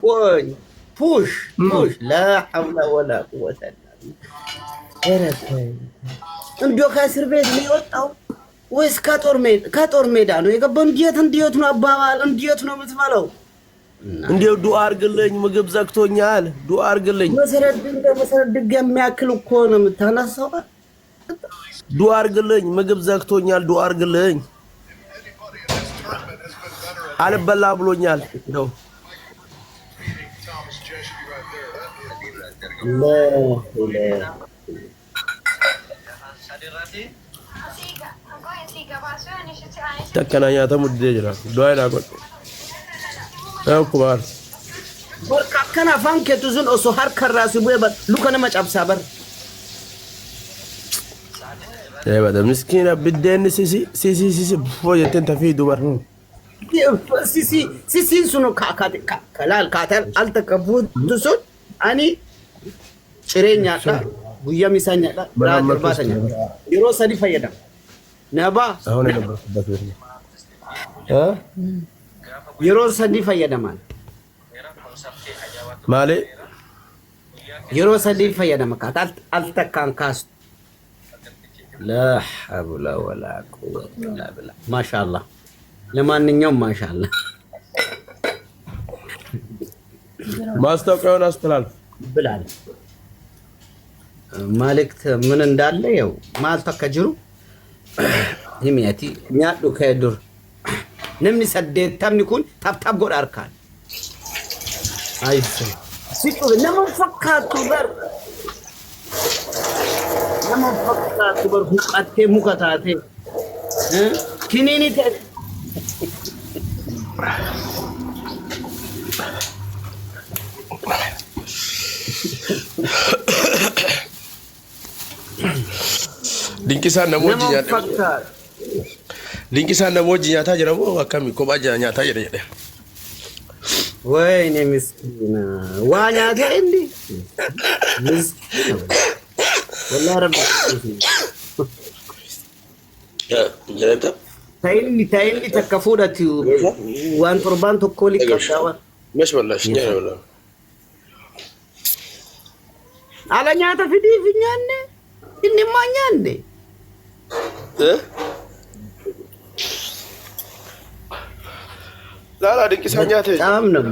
وين ፑሽ ላሐውለ ወላ ቁወተ እንዲያው ከእስር ቤት ነው የወጣው ወይስ ከጦር ሜዳ ነው የገባው? እንዴት ነው አባባል? እንዴት ነው የምትበለው? እንዴው ዱአ አርግልኝ፣ ምግብ ዘግቶኛል፣ ዱአ አርግልኝ። መሰረት ድንጋይ የሚያክል እኮ ነው የምታነሳው። ዱአ አርግልኝ፣ ምግብ ዘግቶኛል፣ ዱአ አርግልኝ። አልበላ ብሎኛል ነው ተከናኛታ ሙዴ ጅራ ዱአይና ቆጥ ኩባር ወርካከና ፋንከቱ ዙን ኦሶ ሀርከራሲ ወይባ ሉከነ መጫብሳ በር በደ ምስኪና ብደን ሲሲ ፎየተን ተፊዱ በር ሲሲ ሱኖ ከላል ካተል አልተከፉት ዱሱን አኒ ጭሬኛ ጉያ ሚሳኛ ራድርባተኛ ይሮ ሰዲ ፈየዳ ነባ አሁን የነበርኩበት ቤት ነው ይሮ ሰዲ ፈየዳ ማለ ይሮ ሰዲ ፈየዳ መካት አልተካን ካስ لا حول ولا قوة إلا بالله ما شاء الله ለማንኛውም ማሻአላ ማስተውቀውን አስተላልፍ ብላል ማለክት ምን እንዳለ ያው ማልታ ከጅሩ የሚያቲ ሚያዱ ከዱር ነምኒ ሰደት ታምኒኩን ታብታብ ጎድ አርካል አይስ ሲጡ ለመፈካቱ በር ለመፈካቱ በር ሁቃቴ ሙከታቴ ኪኒኒ Dinkisan namoji nyata jira mo akami ko baja nyata jira wayne miskina wa nyata indi wallahi rabbi ya jarata tayni takafudati wan turban to koli kasawa مش والله شنو والله ala nyata fidi finyane inni manyande لا dinkisan nyata tamam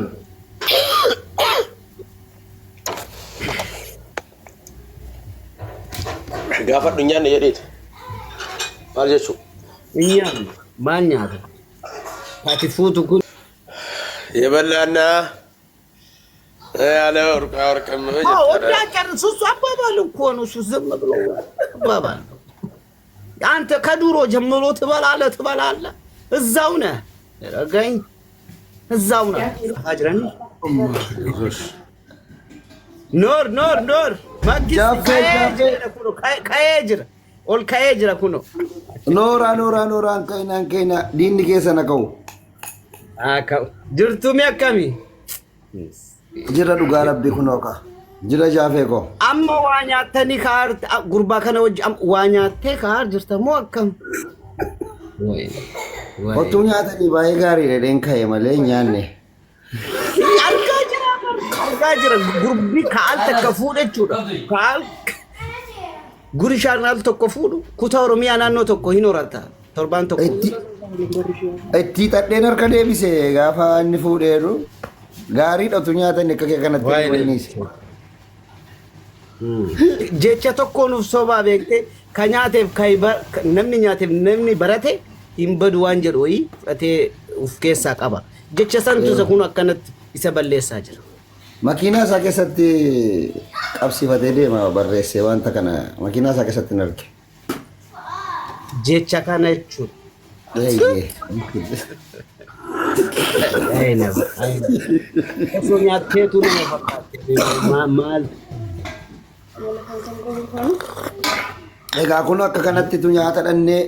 gafar dunya ne yadet barje su iyan manyata pati futu kun የበላና ያለ ወርቅ ወዳ ጨርሱ አባባል እኮ ነው እሱ ዝም ብሎ አባባል አንተ ከዱሮ ጀምሮ ትበላለህ እዛው ነህ ረጋኝ እዛው ነህ አጅረን ኖር ማግስት ከየጅራ ኦል ከየጅራ ኩኖ ኖራ አንከና ዲን ከሰነከው አካው ድርቱ ሚያከሚ ጅራ ዱጋ ረቢ ኩኖካ ጅራ ጃፌኮ አማ ዋኛተኒ ካር ጉርባ ከነ ወጅ ዋኛቴ ካር ጅርተሞ አከም ኦቱኛ ተኒ ባይ ጋሪ ለደን ካይ ማለኛኔ አርጋጅራ ጉርቢ ካል ተከፉደቹ ካል ጉሪሻናል ተከፉዱ ኩታሮ ሚያናኖ ተኮ ይኖራታ ቶርባን ተኮ እቲ ተደን አርከ ደቢሴ ጋፋ ንፉዴሩ ጋሪ ዶቱኛ ተኒ ከከ ከነተ ወይኒስ ጀቻ ተኮ ነው ሶባ ቤክቴ ከኛቴፍ ነምኒ ኛቴፍ ነምኒ በረቴ ይምበዱ ዋንጀር ወይ አቴ ኡፍኬሳ ቀባ ጀቻ ሰንቱ ዘኩኑ አከነት ይሰበለሳ ጅራ መኪና ሳከሰት ቀብሲፈቴ ደማ በረሴ ዋንተ ከነ መኪና ሳከሰት ነርክ ጀቻ ካነቹ sonya tetu ne fakate mal ega kuno akka kanatti tu nyaata danne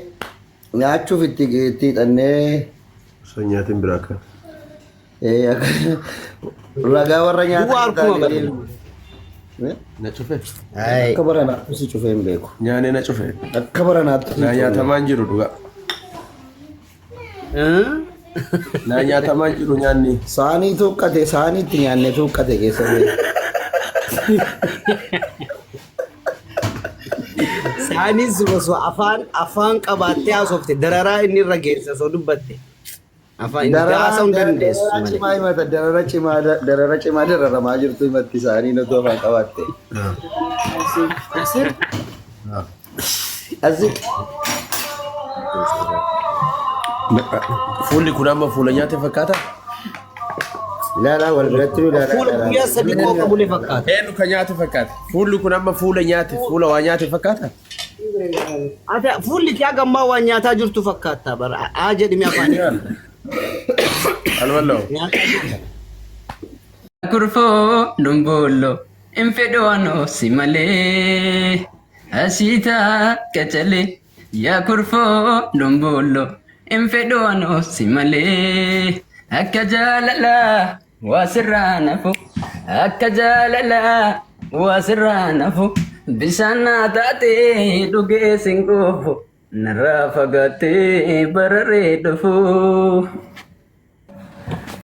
nyaachuuf itti danne sonyatin biraka raga warra nyaata na chufe ay kabarana si chufe mbeko nyane na chufe kabarana na nyata manjiru duga Na nyaatamaa jiru nyaanni. Saanii tuuqqate saaniitti nyaanne tuuqqate keessa bee. Saanis osoo afaan qabattee haasofte dararaa inni irra geessa osoo dubbatte. Afaan haasa'uu hin dandeessu malee. Cimaa himata darara cimaa dararamaa jirtu himatti saanii nuti afaan qabatte. Asii. Fuulli kun amma fuula nyaate fakkaata? Laalaa wal biratti nu laalaa. Fuula guyyaa sadii koo qabulee fakkaata. Eenyu kan nyaate fakkaata? Fuulli kun amma fuula nyaate fuula waa nyaate fakkaata? Fuulli kee hagammaa waan nyaataa jirtu fakkaata bara. Haa jedhimi afaan. Alwallo. Kurfoo dumbolo infedoano simale asita kachale ya kurfoo dumbolo infedoano simale akajalala wasiranafu akajalala wasiranafu bisana tate duge singofu narafagate barare dofu